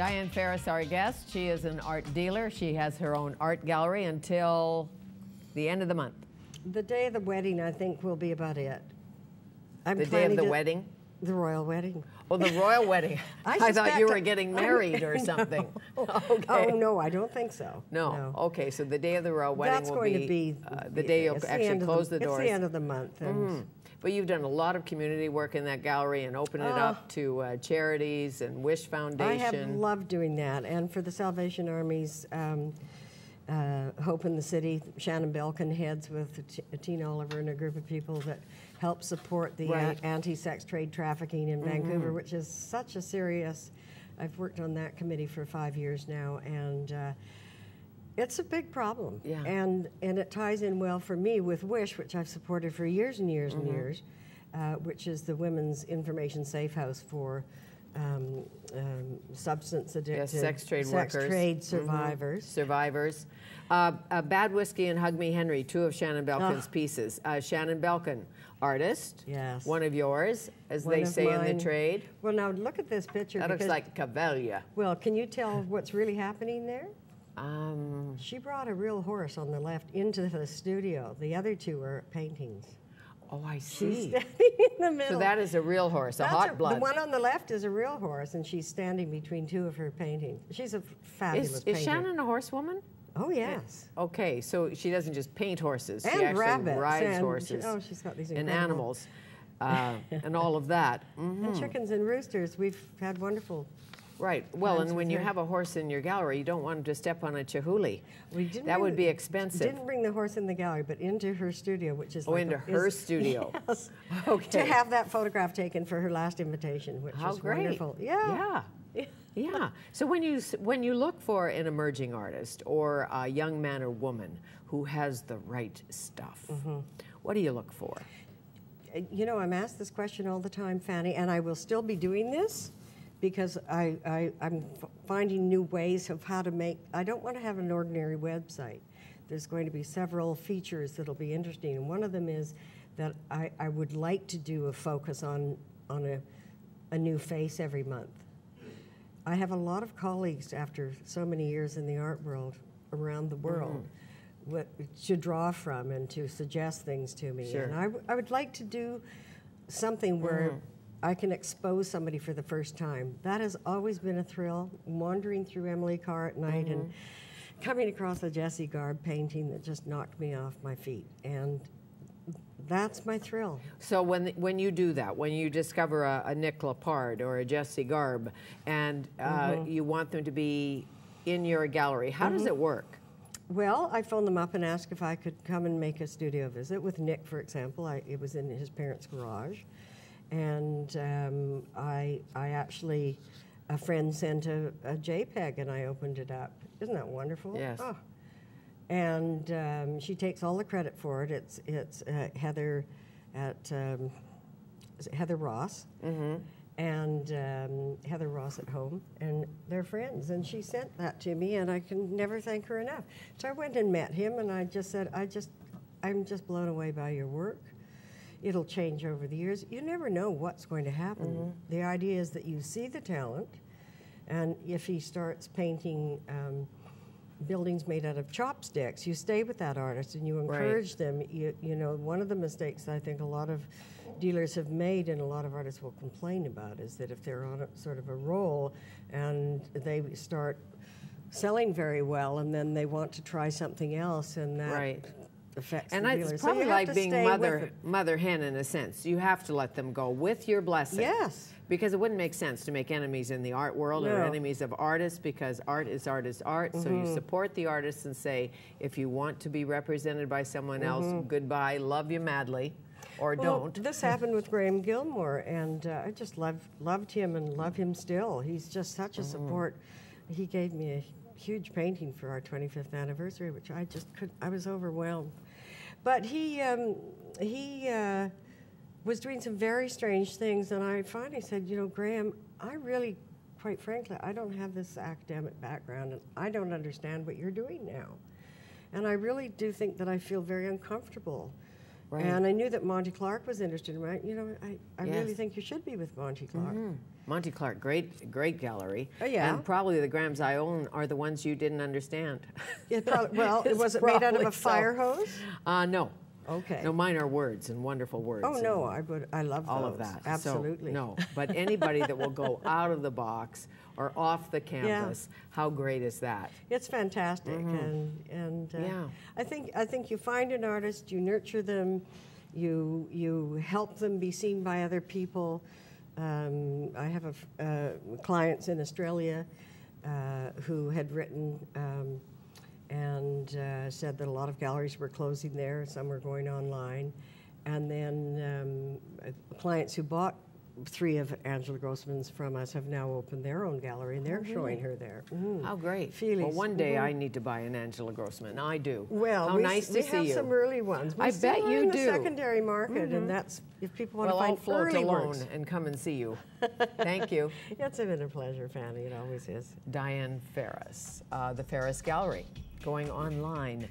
Diane Farris, our guest. She is an art dealer. She has her own art gallery until the end of the month. The day of the wedding, I think, will be about it. The day of the wedding? The royal wedding. Oh, the royal wedding. I thought you were getting married or something. No. Okay. Oh, no, I don't think so. No. Okay, so the day of the royal wedding That's going to be the day you'll actually close the doors. It's the end of the month. And But you've done a lot of community work in that gallery and opened it up to charities and Wish Foundation. I have loved doing that. And for the Salvation Army's Hope in the City, Shannon Belkin heads with Tina Oliver and a group of people that help support the anti-sex trade trafficking in Vancouver, which is such a serious, I've worked on that committee for 5 years now, and it's a big problem. Yeah. And it ties in well for me with Wish, which I've supported for years and years and years, which is the Women's Information Safe House for substance addicted, sex trade workers, sex trade survivors. Survivors. Bad Whiskey and Hug Me Henry, two of Shannon Belkin's pieces. Shannon Belkin, artist. Yes. One of yours, as One they of say mine. in the trade. Well, now look at this picture. That looks like Cavalier. Well, can you tell what's really happening there? Um, She brought a real horse on the left into the studio. The other two are paintings. oh, I She's see. standing in the middle. So that is a real horse, a hot blood. The one on the left is a real horse, and she's standing between two of her paintings. She's a fabulous painter. Is Shannon a horsewoman? Oh, yes. Okay, so she doesn't just paint horses. And she actually rabbits. rides and horses. she's got these And incredible animals. And all of that. And chickens and roosters. We've had wonderful. Right. Well, times and when with you her. have a horse in your gallery, you don't want him to step on a chihouli. We didn't That bring would be the- expensive. Didn't bring the horse in the gallery, but into her studio, which is into her studio. Yes. Okay. To have that photograph taken for her last invitation, which How is great. wonderful. Yeah. Yeah. So when you look for an emerging artist or a young man or woman who has the right stuff, what do you look for? You know, I'm asked this question all the time, Fanny, and I will still be doing this because I'm finding new ways of how to make. I don't want to have an ordinary website. There's going to be several features that'll be interesting, and one of them is that I would like to do a focus on a new face every month. I have a lot of colleagues after so many years in the art world around the world to draw from and to suggest things to me. Sure. And I would like to do something where I can expose somebody for the first time. That has always been a thrill, wandering through Emily Carr at night and coming across a Jessie Garb painting that just knocked me off my feet. And that's my thrill. So when you do that, when you discover a Nick Lepard or a Jessie Garb, and you want them to be in your gallery, how does it work? Well, I phoned them up and asked if I could come and make a studio visit with Nick, for example. It was in his parents' garage. And I actually, a friend sent a JPEG and I opened it up. Isn't that wonderful? Yes. Oh. And she takes all the credit for it. It's Heather at Heather Ross. And Heather Ross at home, and they're friends. And she sent that to me, and I can never thank her enough. So I went and met him, and I just said, I'm just blown away by your work. It'll change over the years. You never know what's going to happen. The idea is that you see the talent, and if he starts painting buildings made out of chopsticks, you stay with that artist and you encourage them. You know, one of the mistakes I think a lot of dealers have made and a lot of artists will complain about is that if they're on a sort of a roll and they start selling very well and then they want to try something else and that affects and the dealer. it's So probably you have like to being stay mother hen in a sense. You have to let them go with your blessing. Yes. Because it wouldn't make sense to make enemies in the art world or enemies of artists, because art is art is art. So you support the artists and say, if you want to be represented by someone else, goodbye, love you madly, or don't. This happened with Graham Gilmore, and I just loved him and love him still. He's just such a support. He gave me a huge painting for our 25th anniversary, which I just couldn't, I was overwhelmed. But he was doing some very strange things, and I finally said, you know, Graham, I really, quite frankly, I don't have this academic background, and I don't understand what you're doing now. And I really do think that I feel very uncomfortable Right. And I knew that Monty Clark was interested in it. You know, I Yes. really think you should be with Monty Clark. Monty Clark, great gallery. Oh, yeah. And probably the Grahams I own are the ones you didn't understand. It probably, well, It's was it made out of probably a fire hose? No. Okay. No, mine are words and wonderful words. Oh no, I love all those. of that. Absolutely. So, no, but anybody that will go out of the box or off the campus, how great is that? It's fantastic, and Yeah. I think you find an artist, you nurture them, you help them be seen by other people. I have clients in Australia who had written and said that a lot of galleries were closing there, some were going online, and then clients who bought 3 of Angela Grossman's from us have now opened their own gallery, and they're showing her there. How great. Feelies. Well, one day I need to buy an Angela Grossman. I do. Well, how nice to see you. We have some early ones. I bet you in do. The secondary market, and that's if people want Well, to I'll find float early alone works. and come and see you. Thank you. It's been a pleasure, Fanny. It always is. Diane Farris, the Farris Gallery, going online.